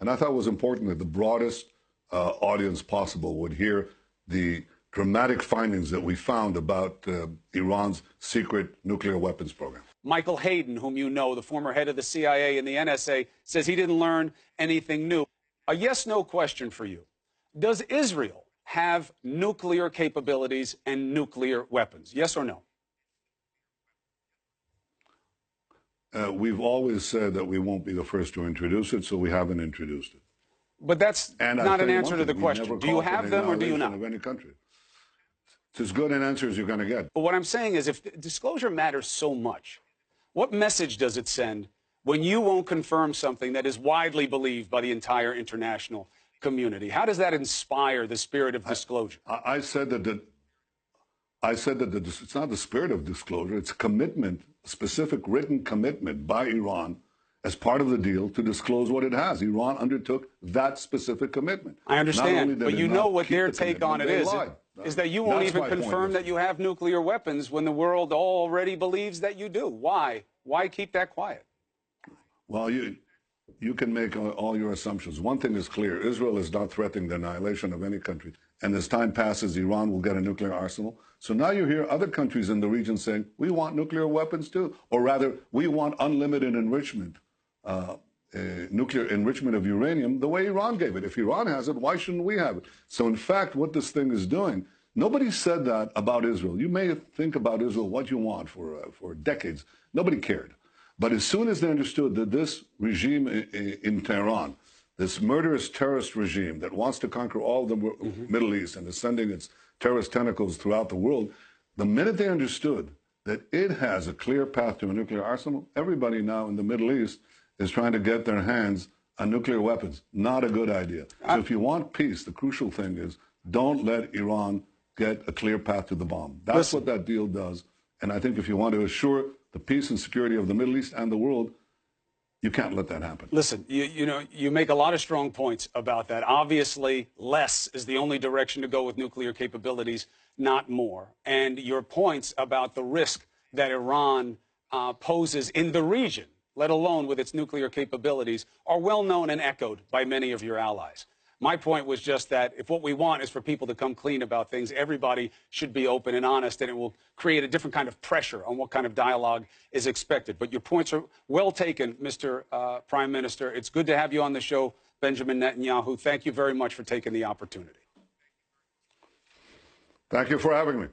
And I thought it was important that the broadest audience possible would hear the dramatic findings that we found about Iran's secret nuclear weapons program. Michael Hayden, whom you know, the former head of the CIA and the NSA, says he didn't learn anything new. A yes-no question for you. Does Israel have nuclear capabilities and nuclear weapons? Yes or no? We've always said that we won't be the first to introduce it, so we haven't introduced it. But that's not an answer to the question. Do you have them or do you not? Of any country. It's as good an answer as you're going to get. But what I'm saying is, if disclosure matters so much, what message does it send when you won't confirm something that is widely believed by the entire international community? How does that inspire the spirit of disclosure? I said that it's not the spirit of disclosure. It's a commitment, a specific written commitment by Iran as part of the deal to disclose what it has. Iran undertook that specific commitment. I understand, but you know what their take on it is that you won't even confirm that you have nuclear weapons when the world already believes that you do. Why? Why keep that quiet? Well, you can make all your assumptions. One thing is clear. Israel is not threatening the annihilation of any country. And as time passes, Iran will get a nuclear arsenal. So now you hear other countries in the region saying, we want nuclear weapons too. Or rather, we want unlimited enrichment, nuclear enrichment of uranium the way Iran gave it. If Iran has it, why shouldn't we have it? So in fact, what this thing is doing, nobody said that about Israel. You may think about Israel what you want for decades. Nobody cared. But as soon as they understood that this regime in Tehran, this murderous terrorist regime that wants to conquer all the Middle East and is sending its terrorist tentacles throughout the world, the minute they understood that it has a clear path to a nuclear arsenal, everybody now in the Middle East is trying to get their hands on nuclear weapons. Not a good idea. So if you want peace, the crucial thing is don't let Iran get a clear path to the bomb. That's what that deal does. And I think if you want to assure the peace and security of the Middle East and the world, you can't let that happen. Listen, you make a lot of strong points about that. Obviously, less is the only direction to go with nuclear capabilities, not more. And your points about the risk that Iran poses in the region, let alone with its nuclear capabilities, are well known and echoed by many of your allies. My point was just that if what we want is for people to come clean about things, everybody should be open and honest, and it will create a different kind of pressure on what kind of dialogue is expected. But your points are well taken, Mr. Prime Minister. It's good to have you on the show, Benjamin Netanyahu. Thank you very much for taking the opportunity. Thank you for having me.